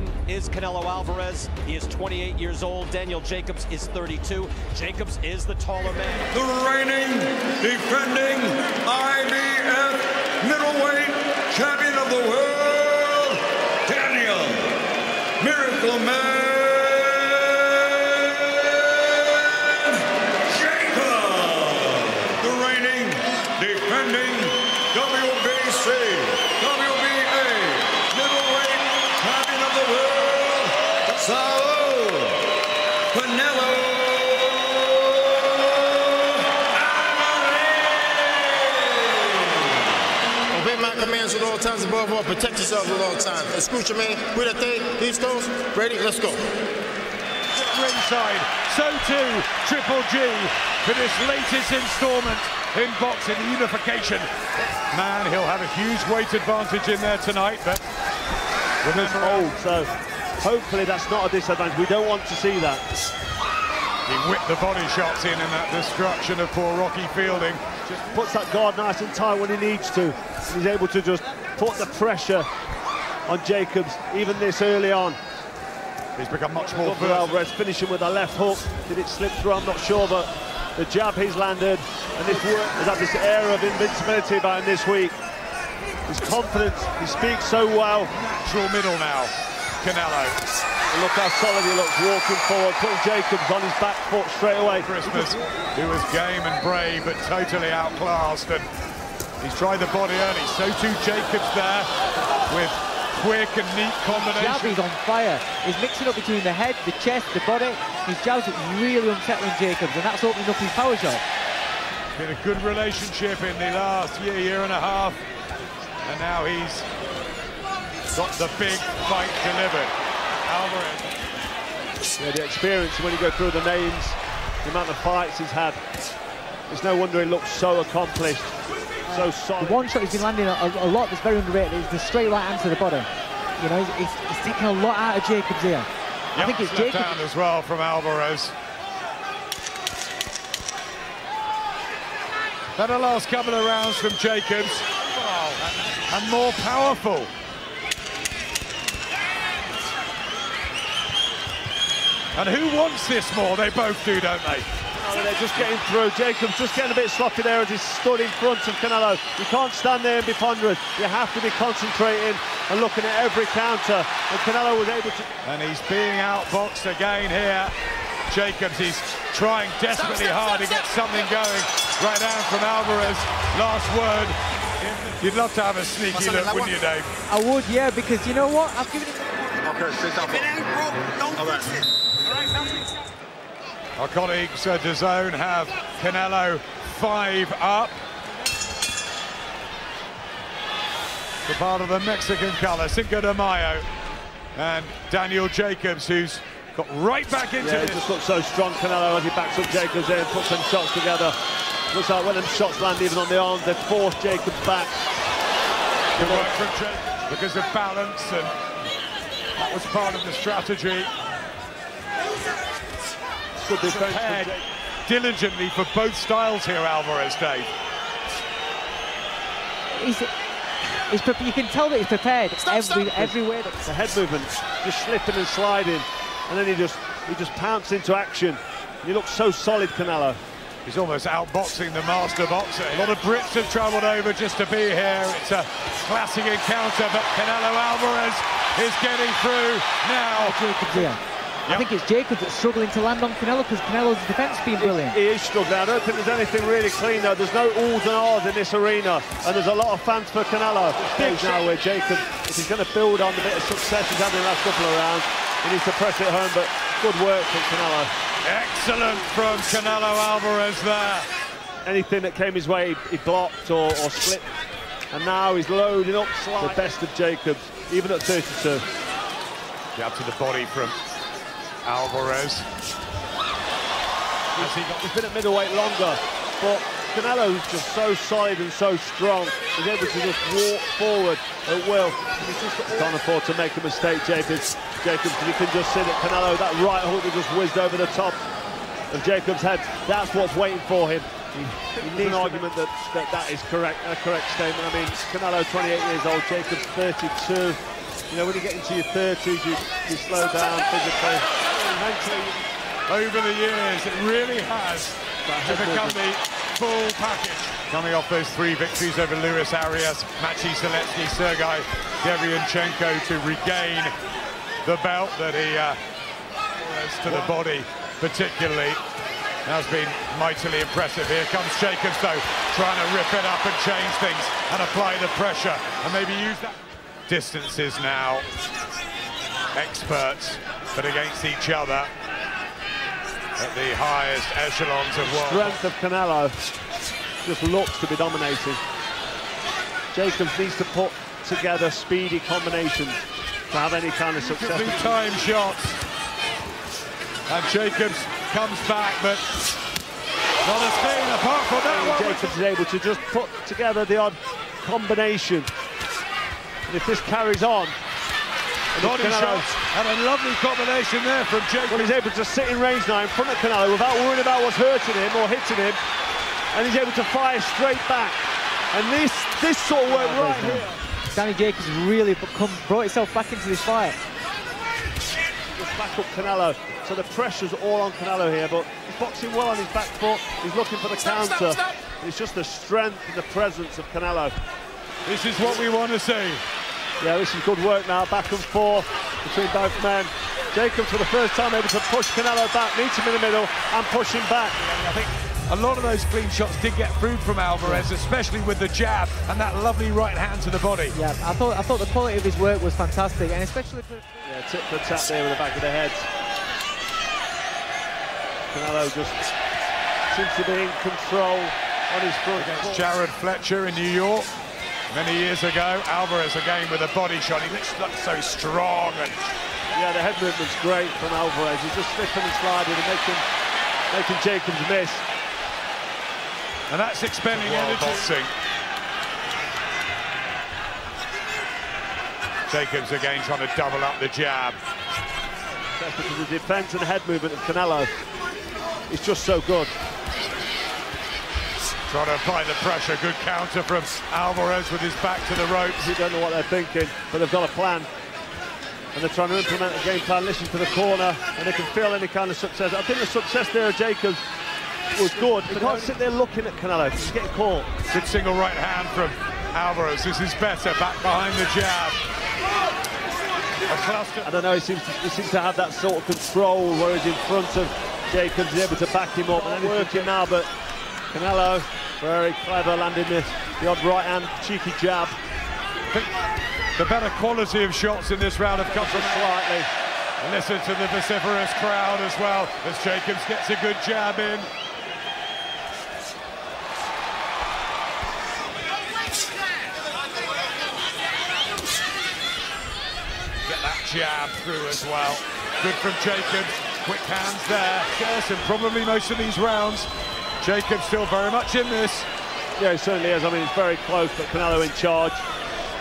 champion is Canelo Alvarez. He is 28 years old. Daniel Jacobs is 32. Jacobs is the taller man. The reigning, defending IBF middleweight champion of the world, Daniel Miracle Man Jacobs. The reigning, defending WBC, WBA middleweight champion of the world, Saul Canelo Alvarez. Obey my commands at all times, above all, protect yourselves at all times. Escucha me, cuídate, listos, ready, let's go. Ringside, so too Triple G for this latest installment in boxing unification. Man, he'll have a huge weight advantage in there tonight, but remember, old, so hopefully that's not a disadvantage. We don't want to see that. He whipped the body shots in that destruction of poor Rocky Fielding. Just puts that guard nice and tight when he needs to. And he's able to just put the pressure on Jacobs, even this early on. He's become much more versatile. Alvarez finishing with a left hook. Did it slip through? I'm not sure, but the jab he's landed, and this work has had this air of invincibility about him this week. His confidence, he speaks so well. Natural middle now, Canelo. And look how solid he looks walking forward, putting Jacobs on his back foot straight away. Christmas, who was game and brave, but totally outclassed, and he's tried the body early. So too Jacobs there, with quick and neat combination. Jab is on fire. He's mixing up between the head, the chest, the body. His jabs are really unsettling Jacobs, and that's opening up his power shot. Been a good relationship in the last year and a half, and now he's got the big fight delivered. Alvarez. Yeah, the experience when you go through the names, the amount of fights he's had. It's no wonder he looks so accomplished. So solid. The one shot he's been landing a lot that's very underrated is the straight right hand to the body. You know, he's taking a lot out of Jacobs here. I think it's Jacobs down as well from Alvarez. Better last couple of rounds from Jacobs. Oh, and more powerful. And who wants this more? They both do, don't they? They're just getting through. Jacobs just getting a bit sloppy there as he stood in front of Canelo. You can't stand there and be ponderous. You have to be concentrating and looking at every counter. And Canelo was able to... And he's being outboxed again here. Jacobs, he's trying desperately hard to get something going. Right down from Alvarez. Last word. You'd love to have a sneaky look, wouldn't you, Dave? I would, yeah, because you know what? I've given it... Okay, sit down. All right. Our colleagues at DAZN have Canelo 5 up. The part of the Mexican colour, Cinco de Mayo. And Daniel Jacobs, who's got right back into it. He just looks so strong, Canelo, as he backs up Jacobs in and puts some shots together. Looks like when them shots land even on the arms, they force Jacobs back. Good work from Jacobs because of balance, and that was part of the strategy. Prepared diligently for both styles here, Alvarez, Dave. You can tell that he's prepared everywhere. The head movement, just slipping and sliding, and then he just pounced into action. He looks so solid, Canelo. He's almost outboxing the master boxer. A lot of Brits have travelled over just to be here. It's a classic encounter, but Canelo Alvarez is getting through now. I think it's Jacobs that's struggling to land on Canelo because Canelo's defence has been brilliant. He is struggling. I don't think there's anything really clean though. There's no oohs and ahs in this arena, and there's a lot of fans for Canelo. Big now where Jacobs, if he's going to build on the bit of success he's had in the last couple of rounds, he needs to press it home, but good work from Canelo. Excellent from Canelo Alvarez there. Anything that came his way, he blocked or slipped, and now he's loading up the best of Jacobs, even at 32. Jab to the body from Alvarez. He's been at middleweight longer, but Canelo's just so solid and so strong. He's able to just walk forward at will. He just can't afford to make a mistake, Jacobs. If you can just see that Canelo, that right hook that just whizzed over the top of Jacobs' head, that's what's waiting for him. He needs an argument that is correct, a correct statement. I mean, Canelo 28 years old, Jacobs 32. You know, when you get into your 30s, you slow down physically. Mentally, over the years, it really has to become the full package. Coming off those 3 victories over Luis Arias, Maciej Zalewski, Sergei Derevyanchenko to regain the belt that he has to the body, particularly. Has been mightily impressive. Here comes Jacobs, though, trying to rip it up and change things and apply the pressure and maybe use that. Distances now, experts, but against each other at the highest echelons of world. Strength of Canelo just looks to be dominating. Jacobs needs to put together speedy combinations to have any kind of success. Big time shots, and Jacobs comes back, but not a thing apart from that one. Jacobs is able to just put together the odd combination. And if this carries on, body shots and a lovely combination there from Jacobs. Well, he's able to sit in range now in front of Canelo without worrying about what's hurting him or hitting him, and he's able to fire straight back. And this sort of work right here. Danny Jacobs has really brought himself back into this fight. Just back up Canelo, so the pressure's all on Canelo here, but he's boxing well on his back foot. He's looking for the counter. It's just the strength and the presence of Canelo. This is what we want to see. Yeah, this is good work now, back and forth between both men. Jacobs for the first time able to push Canelo back, meet him in the middle and push him back. I think a lot of those clean shots did get through from Alvarez, especially with the jab and that lovely right hand to the body. Yeah, I thought the quality of his work was fantastic, and especially for... Yeah, tip for tap there with the back of the head. Canelo just seems to be in control on his front. Against Jared Fletcher in New York many years ago. Alvarez again with a body shot. He looks so strong. And yeah, the head movement's great from Alvarez. He's just slipping and sliding and making Jacobs miss. And that's expending energy. Boxing. Jacobs again trying to double up the jab. That's because the defense and head movement of Canelo is just so good. Trying to apply the pressure. Good counter from Alvarez with his back to the ropes. You don't know what they're thinking, but they've got a plan. And they're trying to implement a game plan, listen to the corner, and they can feel any kind of success. I think the success there of Jacobs was good. You can't sit there looking at Canelo, he's getting caught. Good single right hand from Alvarez. This is better, back behind the jab. I don't know, he seems to have that sort of control, whereas in front of Jacobs, he's able to back him up. And working now, but Canelo, very clever, landing the odd right hand, cheeky jab. I think the better quality of shots in this round have come from slightly. And listen to the vociferous crowd as well, as Jacobs gets a good jab in. Get that jab through as well. Good from Jacobs, quick hands there. Yes, and probably most of these rounds, Jacobs still very much in this. Yeah, he certainly is. I mean, it's very close, but Canelo in charge.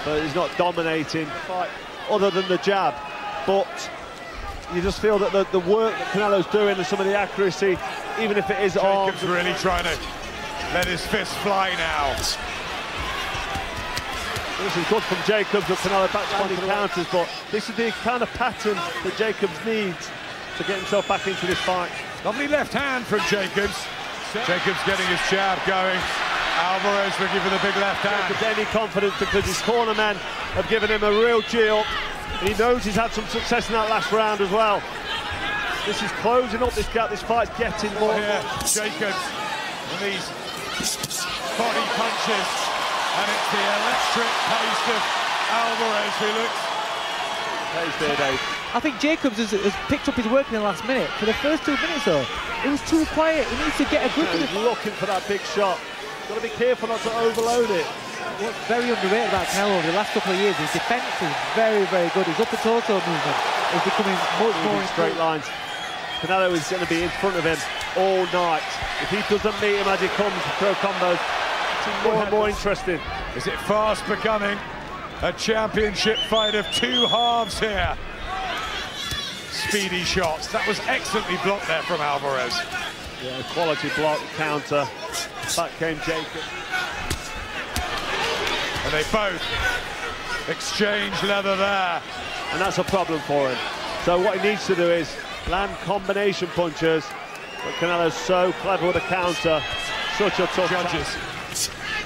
But he's not dominating, other than the jab. But you just feel that the work that Canelo's doing and some of the accuracy, even if it is arms. Jacobs really trying to let his fist fly now. This is good from Jacobs with Canelo back to 20 counters, but this is the kind of pattern that Jacobs needs to get himself back into this fight. Lovely left hand from Jacobs. Jacobs getting his jab going. Alvarez looking for the big left hand. Jacobs any confidence because his corner men have given him a real G-up. He knows he's had some success in that last round as well. This is closing up this gap. This fight's getting more. Here, Jacobs and these body punches, and it's the electric pace of Alvarez who looks. Pace there, Dave. I think Jacobs has picked up his work in the last minute. For the first 2 minutes, though, it was too quiet. He needs to get a grip of it. He's looking for that big shot. Got to be careful not to overload it. What's very underrated about Canelo over the last couple of years, his defence is very, very good. His upper torso movement is becoming much more in straight lines. Canelo is going to be in front of him all night. If he doesn't meet him as he comes to throw combos, it's more and more interesting. Is it fast becoming a championship fight of two halves here? Speedy shots. That was excellently blocked there from Alvarez. Yeah, quality block, counter. Back came Jacob. And they both exchange leather there. And that's a problem for him. So what he needs to do is land combination punches, but Canelo's so clever with a counter, such a tough Judges.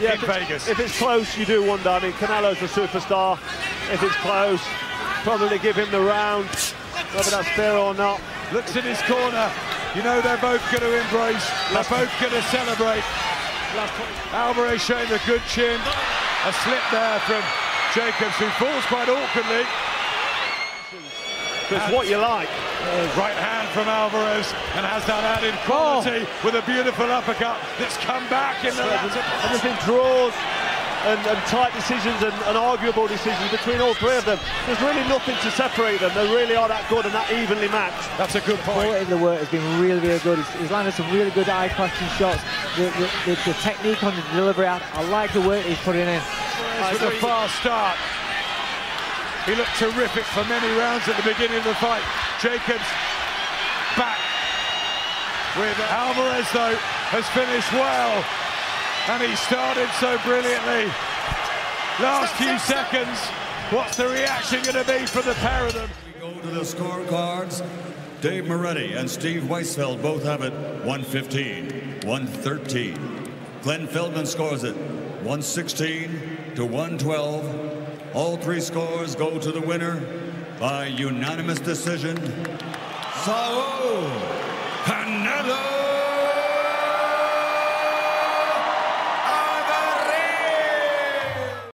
Yeah, in Vegas. If it's close, you do wonder. I mean, Canelo's the superstar. If it's close, probably give him the round, whether that's fair or not. Looks in his corner. You know they're both going to embrace. They're both going to celebrate. Alvarez showing a good chin. A slip there from Jacobs, who falls quite awkwardly. That's what you like. Right hand from Alvarez, and has that added quality with a beautiful uppercut that's come back in the latter. Everything draws and tight decisions and arguable decisions between all three of them. There's really nothing to separate them. They really are that good and that evenly matched. That's a good point. The quality of the work has been really, really good. He's landed some really good eye-catching shots. The technique on the delivery, I like the work he's putting in. With a fast start. He looked terrific for many rounds at the beginning of the fight. Jacobs back with Alvarez, though, has finished well. And he started so brilliantly. Last few seconds, what's the reaction going to be from the pair of them? We go to the scorecards. Dave Moretti and Steve Weisfeld both have it 115, 113. Glenn Feldman scores it 116 to 112. All three scores go to the winner by unanimous decision, Saul Canelo